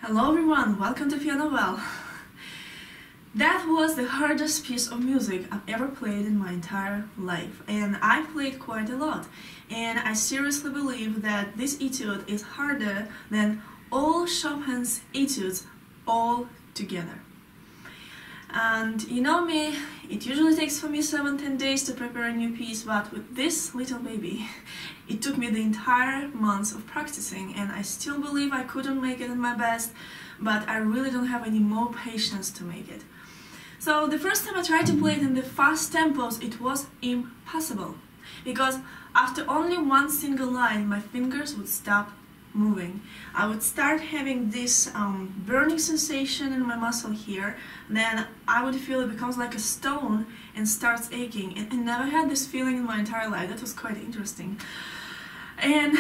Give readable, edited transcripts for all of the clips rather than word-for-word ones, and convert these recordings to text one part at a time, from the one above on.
Hello everyone, welcome to PianoWell. That was the hardest piece of music I've ever played in my entire life, and I've played quite a lot, and I seriously believe that this etude is harder than all Chopin's etudes all together. And you know me, it usually takes for me 7-10 days to prepare a new piece, but with this little baby, it took me the entire months of practicing, and I still believe I couldn't make it at my best, but I really don't have any more patience to make it. So the first time I tried to play it in the fast tempos, it was impossible, because after only one single line, my fingers would stop moving. I would start having this burning sensation in my muscle here, then I would feel it becomes like a stone and starts aching. And I never had this feeling in my entire life. That was quite interesting. And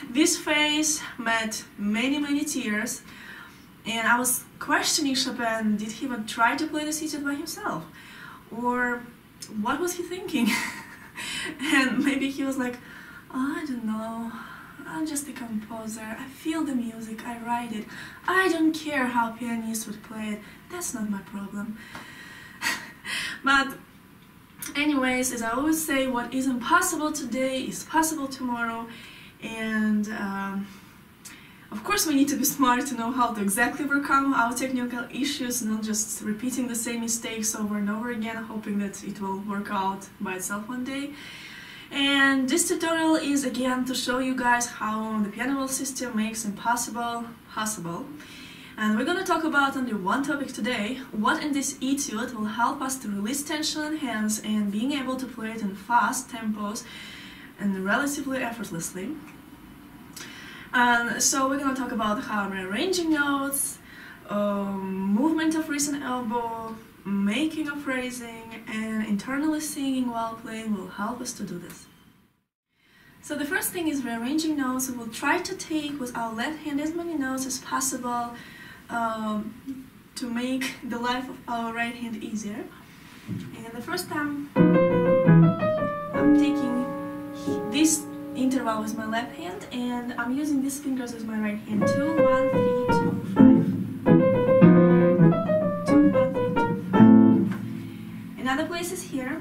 this phase met many tears, and I was questioning Chopin, did he even try to play this etude by himself? Or what was he thinking? And maybe he was like, oh, I don't know, I'm just a composer, I feel the music, I write it, I don't care how pianists would play it, that's not my problem. But anyways, as I always say, what is impossible today is possible tomorrow, and of course we need to be smart to know how to exactly overcome our technical issues, not just repeating the same mistakes over and over again, hoping that it will work out by itself one day. And this tutorial is again to show you guys how the PianoWell system makes impossible possible. And we're going to talk about only one topic today, what in this etude will help us to release tension in hands and being able to play it in fast tempos and relatively effortlessly. So we're going to talk about how rearranging notes, movement of wrist and elbow, making of phrasing, and internally singing while playing will help us to do this. So the first thing is rearranging notes. We will try to take with our left hand as many notes as possible to make the life of our right hand easier. And the first time I'm taking this interval with my left hand, and I'm using these fingers with my right hand. 2, 1, 3, 2, 5. 2, 1, 3, 2, 5. Another place is here.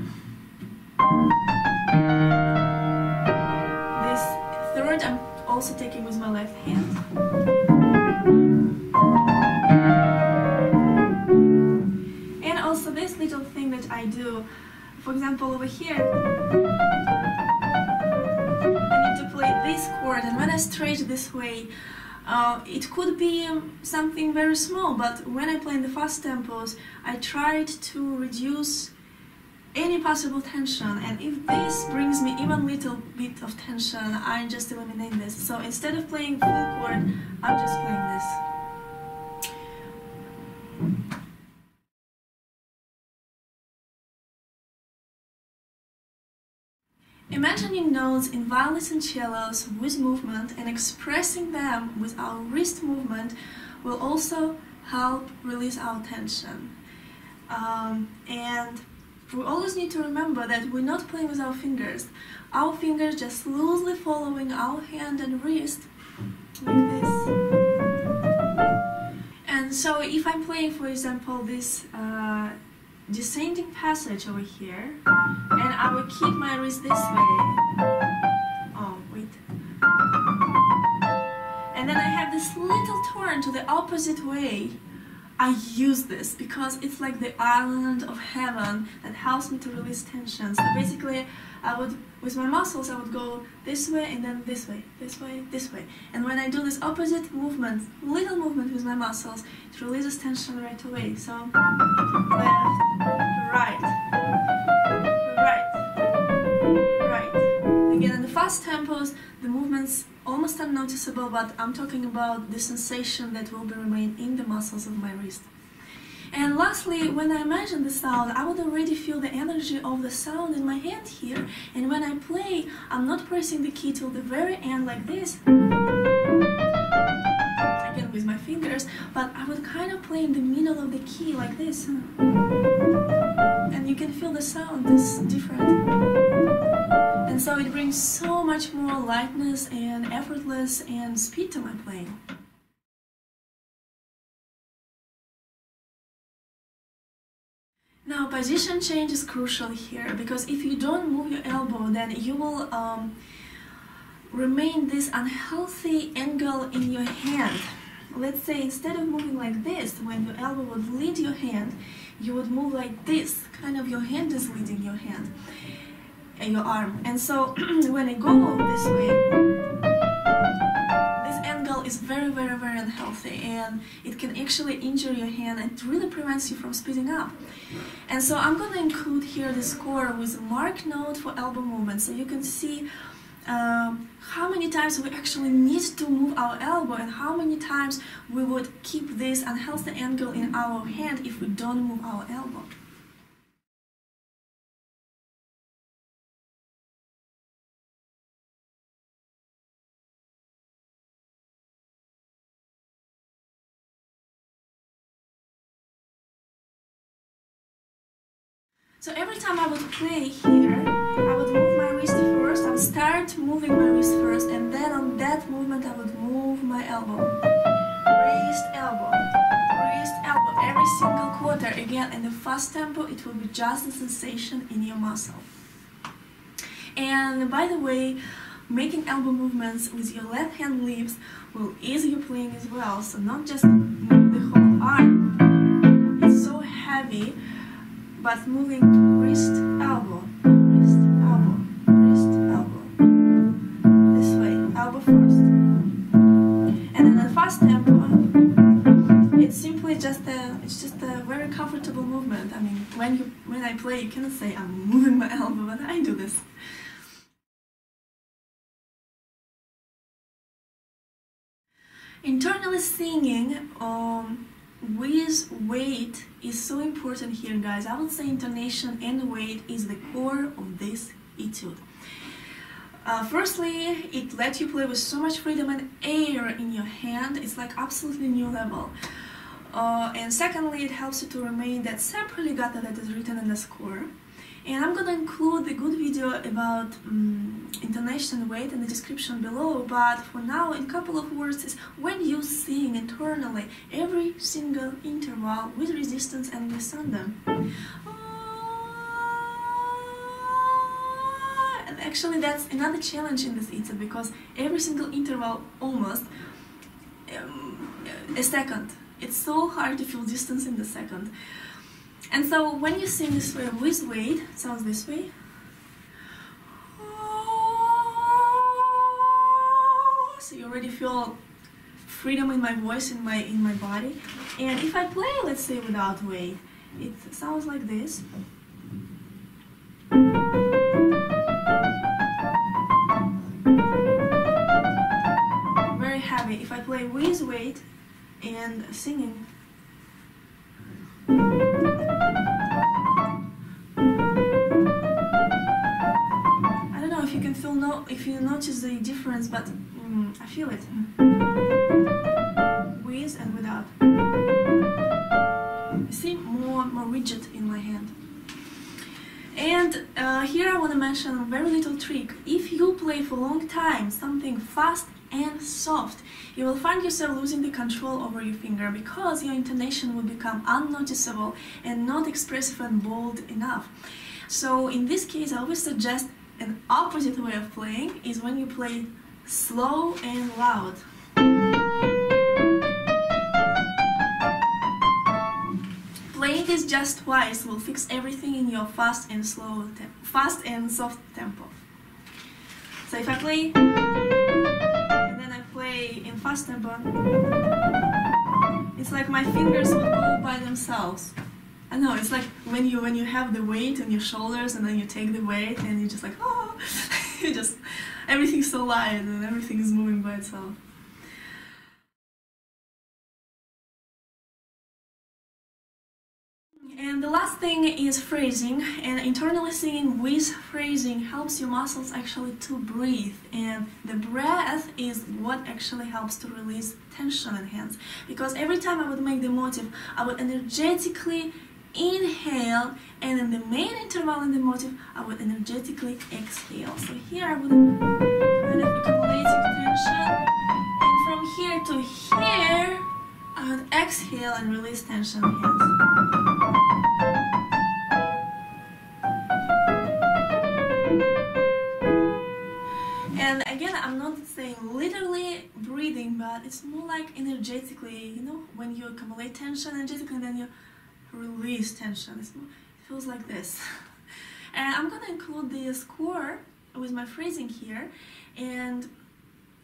This third I'm also taking with my left hand. And also this little thing that I do, for example over here, I need to play this chord, and when I stretch this way, it could be something very small, but when I play in the fast tempos, I tried to reduce any possible tension, and if this brings me even little bit of tension, I just eliminate this. So instead of playing full chord, I'm just playing this. Imagining notes in violins and cellos with movement and expressing them with our wrist movement will also help release our tension. And we always need to remember that we're not playing with our fingers. Our fingers just loosely following our hand and wrist like this. And so if I'm playing, for example, this descending passage over here, and I will keep my wrist this way. Oh, wait. And then I have this little turn to the opposite way. I use this because it's like the island of heaven that helps me to release tension. So basically, with my muscles, I would go this way and then this way, this way, this way. And when I do this opposite movement, little movement with my muscles, it releases tension right away. So left, right, right, right. Again, in the fast tempos, the movement's almost unnoticeable, but I'm talking about the sensation that will remain in the muscles of my wrist. And lastly, when I imagine the sound, I would already feel the energy of the sound in my hand here, and when I play, I'm not pressing the key till the very end like this, again with my fingers, but I would kind of play in the middle of the key like this. And you can feel the sound is different. And so it brings so much more lightness and effortless and speed to my playing. Now, position change is crucial here, because if you don't move your elbow, then you will remain this unhealthy angle in your hand. Let's say instead of moving like this, when your elbow would lead your hand, you would move like this, kind of your hand is leading your hand and your arm. And so when I go this way, this angle is very, very, very unhealthy, and it can actually injure your hand, and it really prevents you from speeding up. And so I'm going to include here the score with a mark note for elbow movement, so you can see how many times we actually need to move our elbow and how many times we would keep this unhealthy angle in our hand if we don't move our elbow. So every time I would play here, I would move my wrist first, I would start moving my wrist first, and then on that movement I would move my elbow. Wrist, elbow, every single quarter. Again, in the fast tempo, it will be just the sensation in your muscle. And by the way, making elbow movements with your left hand lips will ease your playing as well, so not just move the whole arm. It's so heavy. But moving wrist, elbow, wrist, elbow, wrist, elbow. This way, elbow first. And in a fast tempo, it's simply just a very comfortable movement. I mean, when I play, you cannot say I'm moving my elbow, but I do this. Internally singing, with weight is so important here, guys. I would say intonation and weight is the core of this etude. Firstly, it lets you play with so much freedom and air in your hand. It's like absolutely new level. And secondly, it helps you to remain that sample legato that is written in the score. And I'm gonna include the good video about intonation and weight in the description below, but for now, in a couple of words, is when you sing internally every single interval with resistance and glissando. And actually that's another challenge in this etude, because every single interval almost a second. It's so hard to feel distance in the second. And so when you sing this way with weight, it sounds this way. So you already feel freedom in my voice, in my body. And if I play, let's say, without weight, it sounds like this. Very heavy. If I play with weight and singing, if you notice the difference, but I feel it. With and without. You see, more rigid in my hand. And here I want to mention a very little trick. If you play for a long time something fast and soft, you will find yourself losing the control over your finger, because your intonation will become unnoticeable and not expressive and bold enough. So in this case, I always suggest an opposite way of playing is when you play slow and loud. Playing this just twice will fix everything in your fast and soft tempo. So if I play and then I play in fast tempo, it's like my fingers will go by themselves. I know, it's like when you have the weight on your shoulders and then you take the weight and you're just like, oh, everything's so light and everything is moving by itself. And the last thing is phrasing, and internally singing with phrasing helps your muscles actually to breathe, and the breath is what actually helps to release tension in hands, because every time I would make the motive, I would energetically inhale, and in the main interval in the motive, I would energetically exhale. So here I would kind of accumulating tension, and from here to here, I would exhale and release tension in hands. And again, I'm not saying literally breathing, but it's more like energetically, you know, when you accumulate tension energetically and then you release tension. It feels like this. And I'm gonna include the score with my phrasing here, and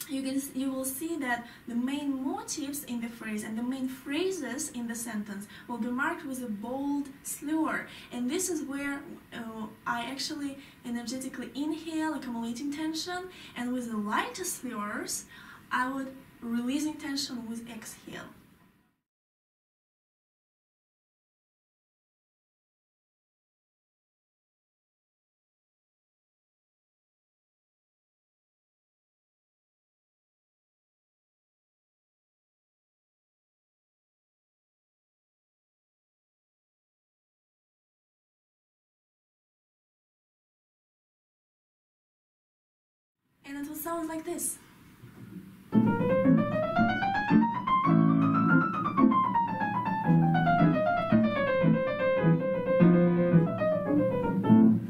you will see that the main motifs in the phrase and the main phrases in the sentence will be marked with a bold slur, and this is where I actually energetically inhale, accumulating tension, and with the lighter slurs I would releasing tension with exhale. And it will sound like this.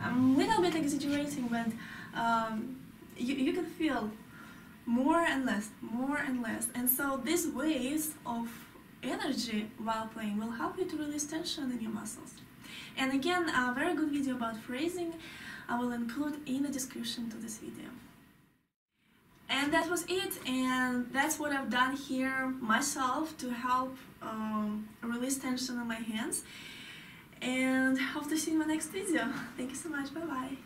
I'm a little bit exaggerating, but you can feel more and less, more and less. And so these waves of energy while playing will help you to release tension in your muscles. And again, a very good video about phrasing I will include in the description to this video. And that was it, and that's what I've done here myself to help release tension in my hands. And hope to see you in my next video. Thank you so much, bye bye.